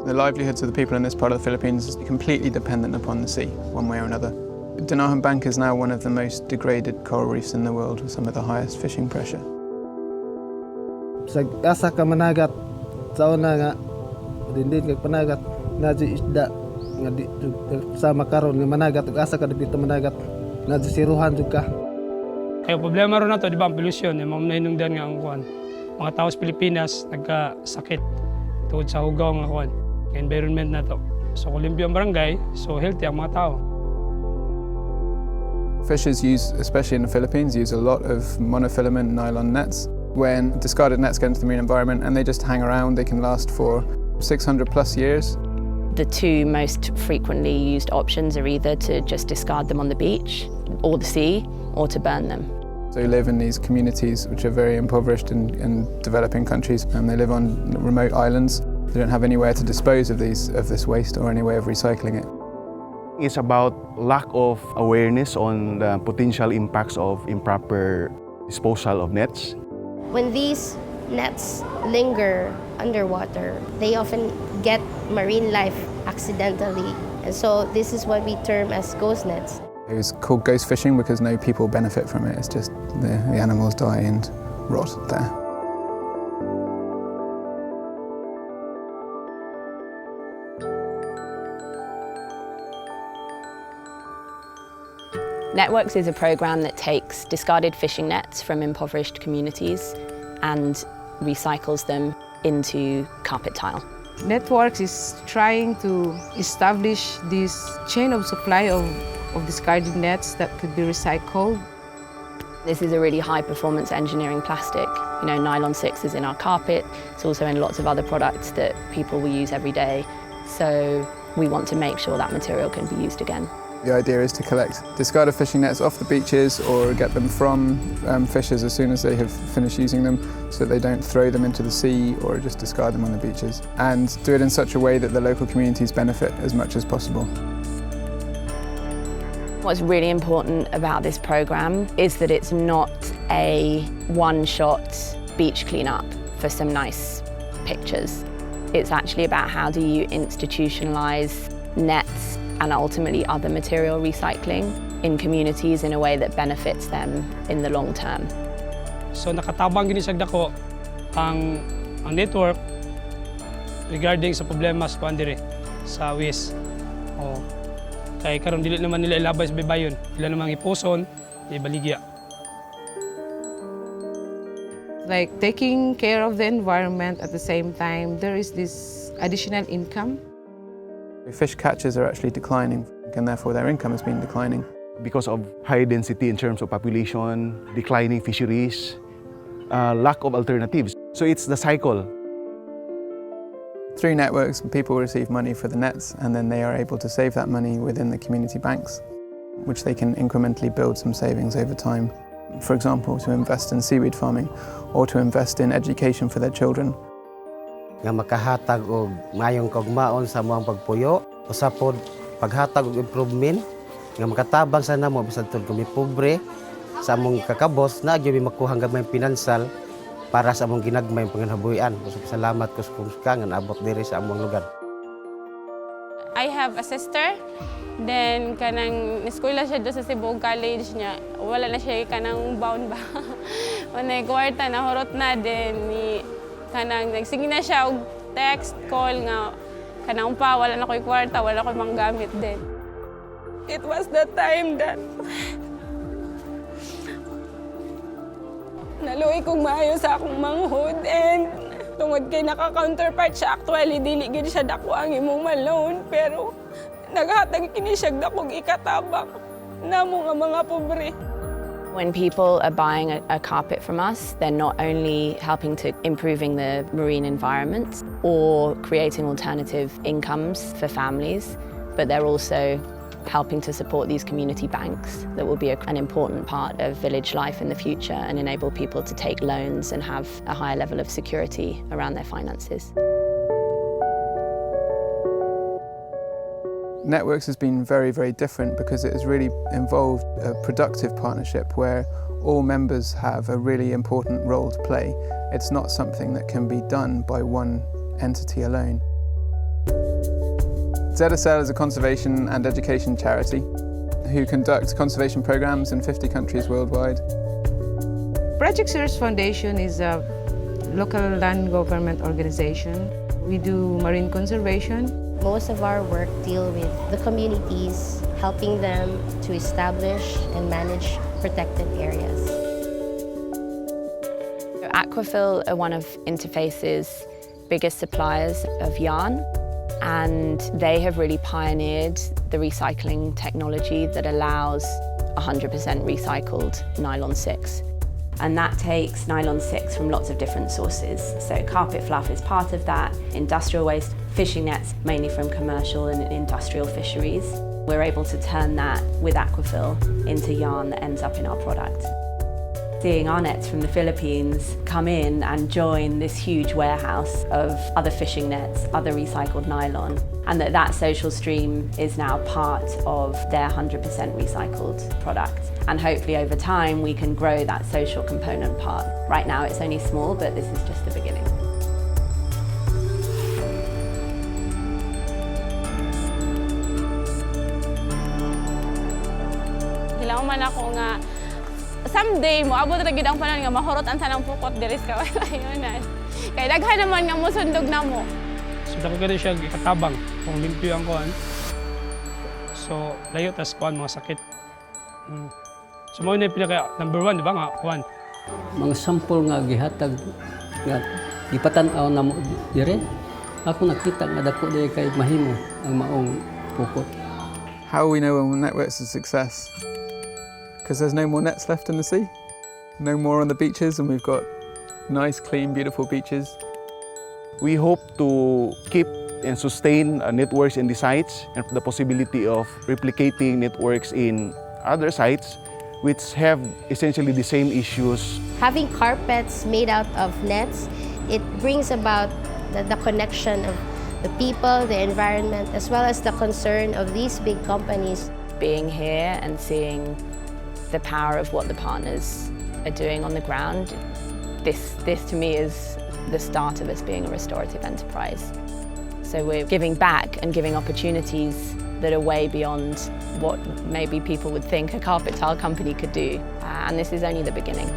The livelihoods of the people in this part of the Philippines is completely dependent upon the sea, one way or another. Dinahan Bank is now one of the most degraded coral reefs in the world with some of the highest fishing pressure. Sa asa ka managat, sa una nga, dindin kag panagat, na di isda, nga di sama karon nga managat, ug asa ka dito managat, na di siruhan jud ka. Kaya problema ron na to, di ba, ang polusyon, yung mga nahinungdan nga ang kuwan. Mga tao sa Pilipinas, nagkasakit tungkol sa hugaw nga kuwan, environment na to. So kung limpyo ang barangay, so healthy ang mga tao. Fishers use, especially in the Philippines, use a lot of monofilament nylon nets. When discarded nets get into the marine environment and they just hang around, they can last for 600 plus years. The two most frequently used options are either to just discard them on the beach or the sea, or to burn them. So you live in these communities which are very impoverished in developing countries, and they live on remote islands. They don't have anywhere to dispose of this waste or any way of recycling it. It's about lack of awareness on the potential impacts of improper disposal of nets. When these nets linger underwater, they often get marine life accidentally. And so this is what we term as ghost nets. It was called ghost fishing because no people benefit from it. It's just the animals die and rot there. Networks is a program that takes discarded fishing nets from impoverished communities and recycles them into carpet tile. Networks is trying to establish this chain of supply of discarded nets that could be recycled. This is a really high performance engineering plastic. You know, nylon 6 is in our carpet. It's also in lots of other products that people will use every day. So we want to make sure that material can be used again. The idea is to collect discarded fishing nets off the beaches or get them from fishers as soon as they have finished using them, so that they don't throw them into the sea or just discard them on the beaches, and do it in such a way that the local communities benefit as much as possible. What's really important about this program is that it's not a one-shot beach cleanup for some nice pictures. It's actually about how do you institutionalize nets and ultimately other material recycling in communities in a way that benefits them in the long term. So nakatabang ginisag dako ang network regarding sa problema sa pandire sa waste. Oh. Kaya karon dili naman nila ilabay sa baybayon, ila namang ipuson, ibaligya. Like taking care of the environment at the same time, there is this additional income. Fish catches are actually declining, and therefore their income has been declining. Because of high density in terms of population, declining fisheries, lack of alternatives. So it's the cycle. Through networks, people receive money for the nets, and then they are able to save that money within the community banks, which they can incrementally build some savings over time. For example, to invest in seaweed farming or to invest in education for their children. Nga makahatag og mayong kaugmaon sa among pagpuyo, usapod paghatag og improvement nga makatabang sa namo bisan tud kami pobre sa among kakabos na gyud makuha gamay pinansal para sa among ginagmay panganhabuhian. Salamat ko sa nga naabot diri sa among lugar. I have a sister. Then kanang eskwela siya do sa Cebu College niya. Wala na siya kanang bound ba. Unay kwarta na horot na din ni kanang nagsige na siya og text call nga kanang pa wala na ko'y kwarta, wala ko'y manggamit din. It was the time that naluoy kong maayo sa akong manghod, and tungod kay naka-counterpart siya, actually dili gid siya dako ang imong malone, pero naghatag kini siya dakong ikatabang namo nga mga pobre. When people are buying a carpet from us, they're not only helping to improving the marine environment or creating alternative incomes for families, but they're also helping to support these community banks that will be an important part of village life in the future and enable people to take loans and have a higher level of security around their finances. Networks has been very, very different because it has really involved a productive partnership where all members have a really important role to play. It's not something that can be done by one entity alone. ZSL is a conservation and education charity who conduct conservation programs in 50 countries worldwide. Project Seahorse Foundation is a local non-government organization. We do marine conservation. Most of our work deal with the communities, helping them to establish and manage protected areas. Aquafil are one of Interface's biggest suppliers of yarn, and they have really pioneered the recycling technology that allows 100% recycled nylon 6. And that takes nylon 6 from lots of different sources. So carpet fluff is part of that, industrial waste, fishing nets, mainly from commercial and industrial fisheries. We're able to turn that with Aquafil into yarn that ends up in our product. Seeing our nets from the Philippines come in and join this huge warehouse of other fishing nets, other recycled nylon, and that social stream is now part of their 100% recycled product. And hopefully over time we can grow that social component part. Right now it's only small, but this is just the beginning. Hilaw man ako nga someday mo abot ra gid ang panahon nga mahurot ang tanang pukot diri sa kawayonan. Kay daghan naman nga mosundog namo. So dako gani siya ikatabang kung limpyo ang kuan. So layo tas kuan mga sakit. So mo ni pinaka number 1 di ba nga kuan. Mga sample nga gihatag nga gipatan-aw namo dire. Ako nakita nga dako diri kay mahimo ang maong pukot. How we know when networks a success? Because there's no more nets left in the sea, no more on the beaches, and we've got nice, clean, beautiful beaches. We hope to keep and sustain networks in the sites and the possibility of replicating networks in other sites which have essentially the same issues. Having carpets made out of nets, it brings about the connection of the people, the environment, as well as the concern of these big companies. Being here and seeing the power of what the partners are doing on the ground, this to me is the start of us being a restorative enterprise. So we're giving back and giving opportunities that are way beyond what maybe people would think a carpet tile company could do. And this is only the beginning.